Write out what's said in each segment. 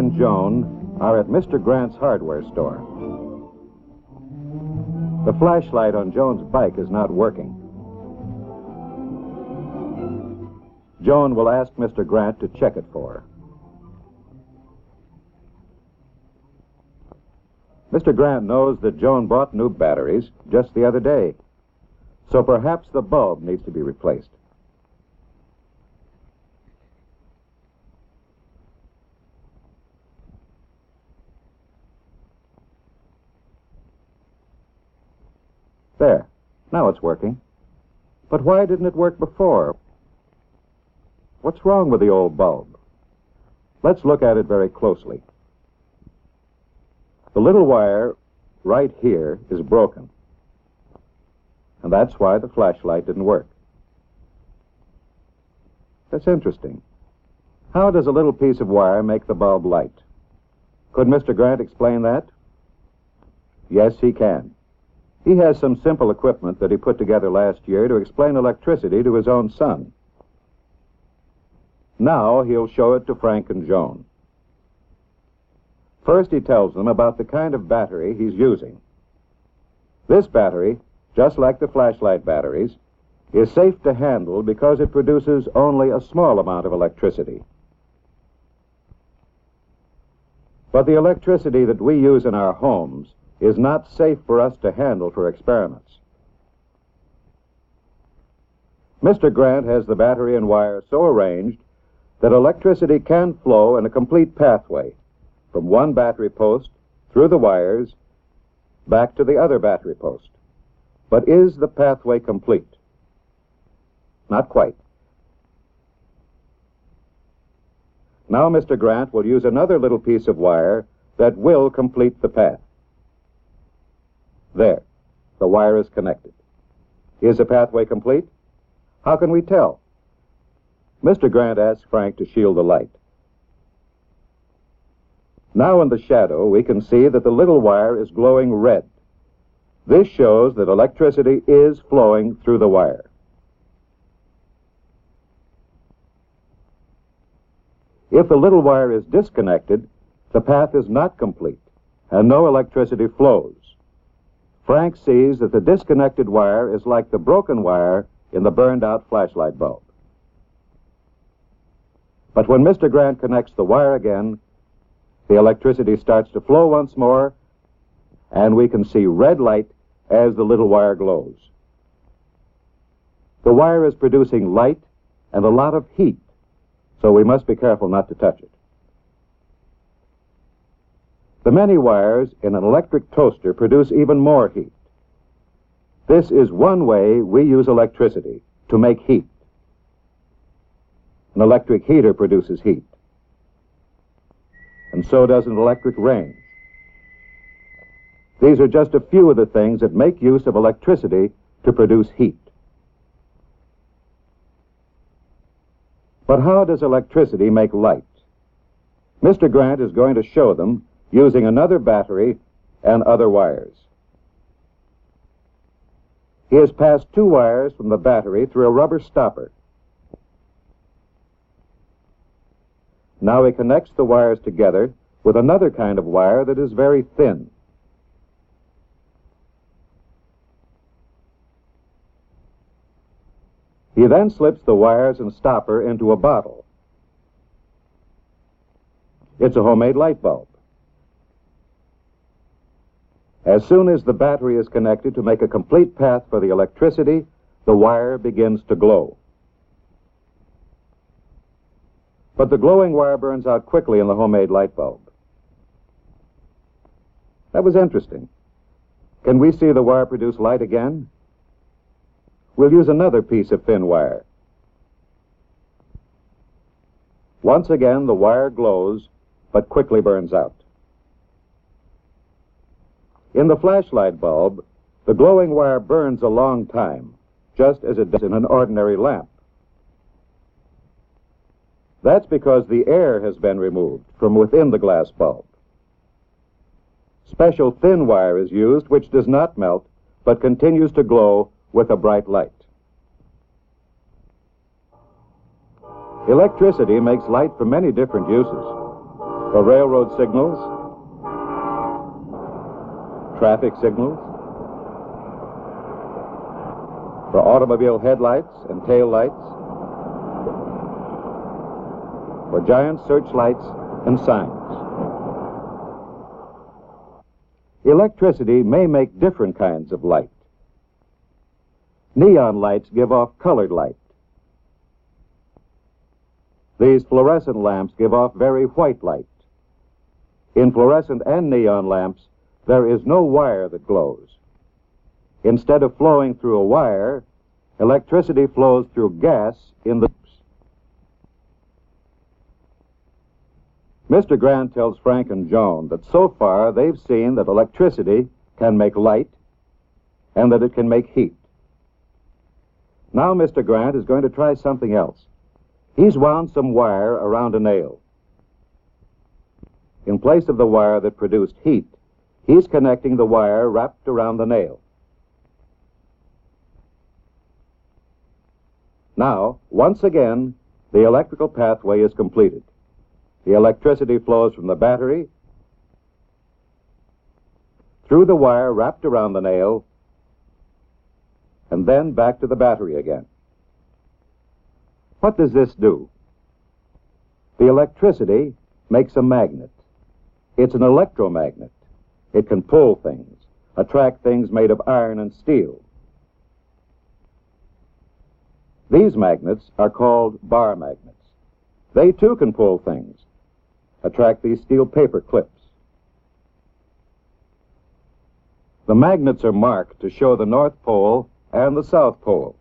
and Joan are at Mr. Grant's hardware store. The flashlight on Joan's bike is not working. Joan will ask Mr. Grant to check it for her. Mr. Grant knows that Joan bought new batteries just the other day, so perhaps the bulb needs to be replaced. There. Now it's working. But why didn't it work before? What's wrong with the old bulb? Let's look at it very closely. The little wire right here is broken. And that's why the flashlight didn't work. That's interesting. How does a little piece of wire make the bulb light? Could Mr. Grant explain that? Yes, he can. He has some simple equipment that he put together last year to explain electricity to his own son. Now he'll show it to Frank and Joan. First, he tells them about the kind of battery he's using. This battery, just like the flashlight batteries, is safe to handle because it produces only a small amount of electricity. But the electricity that we use in our homes is not safe for us to handle for experiments. Mr. Grant has the battery and wire so arranged that electricity can flow in a complete pathway from one battery post through the wires back to the other battery post. But is the pathway complete? Not quite. Now Mr. Grant will use another little piece of wire that will complete the path. There, the wire is connected. Is the pathway complete? How can we tell? Mr. Grant asks Frank to shield the light. Now in the shadow, we can see that the little wire is glowing red. This shows that electricity is flowing through the wire. If the little wire is disconnected, the path is not complete, and no electricity flows. Frank sees that the disconnected wire is like the broken wire in the burned-out flashlight bulb. But when Mr. Grant connects the wire again, the electricity starts to flow once more, and we can see red light as the little wire glows. The wire is producing light and a lot of heat, so we must be careful not to touch it. The many wires in an electric toaster produce even more heat. This is one way we use electricity, to make heat. An electric heater produces heat. And so does an electric range. These are just a few of the things that make use of electricity to produce heat. But how does electricity make light? Mr. Grant is going to show them using another battery and other wires. He has passed two wires from the battery through a rubber stopper. Now he connects the wires together with another kind of wire that is very thin. He then slips the wires and stopper into a bottle. It's a homemade light bulb. As soon as the battery is connected to make a complete path for the electricity, the wire begins to glow. But the glowing wire burns out quickly in the homemade light bulb. That was interesting. Can we see the wire produce light again? We'll use another piece of thin wire. Once again, the wire glows, but quickly burns out. In the flashlight bulb, the glowing wire burns a long time, just as it does in an ordinary lamp. That's because the air has been removed from within the glass bulb. Special thin wire is used which does not melt, but continues to glow with a bright light. Electricity makes light for many different uses. for railroad signals, traffic signals, for automobile headlights and tail lights, for giant searchlights and signs. Electricity may make different kinds of light. Neon lights give off colored light. These fluorescent lamps give off very white light. In fluorescent and neon lamps, there is no wire that glows. Instead of flowing through a wire, electricity flows through gas in the... Mr. Grant tells Frank and Joan that so far they've seen that electricity can make light and that it can make heat. Now Mr. Grant is going to try something else. He's wound some wire around a nail. In place of the wire that produced heat, he's connecting the wire wrapped around the nail. Now, once again, the electrical pathway is completed. The electricity flows from the battery through the wire wrapped around the nail and then back to the battery again. What does this do? The electricity makes a magnet. It's an electromagnet. It can pull things, attract things made of iron and steel. These magnets are called bar magnets. They too can pull things, attract these steel paper clips. The magnets are marked to show the North Pole and the South Pole.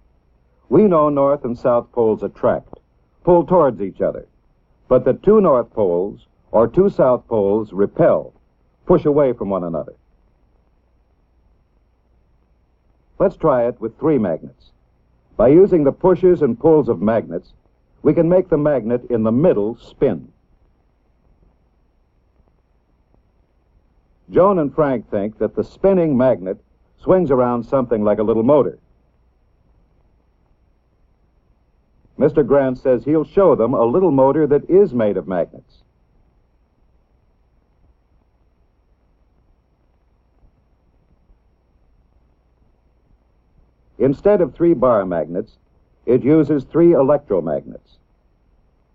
We know North and South poles attract, pull towards each other, but the two North Poles or two South Poles repel, push away from one another. Let's try it with three magnets. By using the pushes and pulls of magnets, we can make the magnet in the middle spin. Joan and Frank think that the spinning magnet swings around something like a little motor. Mr. Grant says he'll show them a little motor that is made of magnets. Instead of 3 bar magnets, it uses 3 electromagnets.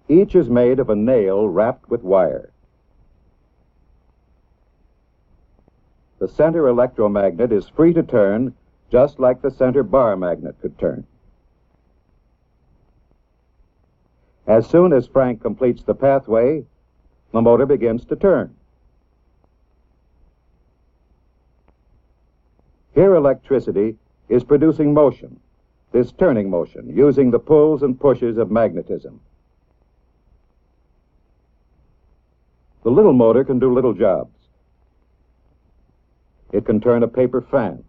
Each is made of a nail wrapped with wire. The center electromagnet is free to turn, just like the center bar magnet could turn. As soon as Frank completes the pathway, the motor begins to turn. Here electricity is producing motion, this turning motion, using the pulls and pushes of magnetism. The little motor can do little jobs. It can turn a paper fan.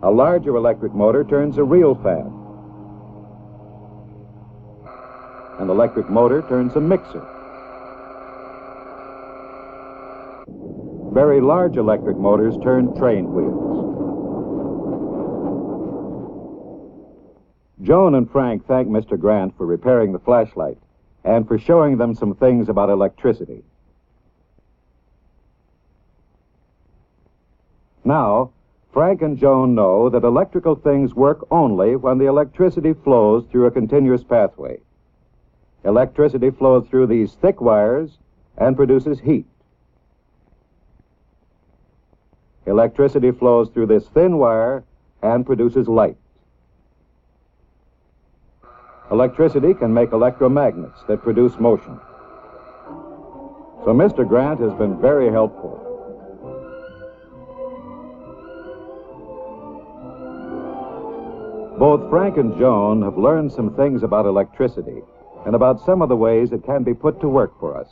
A larger electric motor turns a real fan. An electric motor turns a mixer. Very large electric motors turn train wheels. Joan and Frank thank Mr. Grant for repairing the flashlight and for showing them some things about electricity. Now, Frank and Joan know that electrical things work only when the electricity flows through a continuous pathway. Electricity flows through these thick wires and produces heat. Electricity flows through this thin wire and produces light. Electricity can make electromagnets that produce motion. So Mr. Grant has been very helpful. Both Frank and Joan have learned some things about electricity and about some of the ways it can be put to work for us.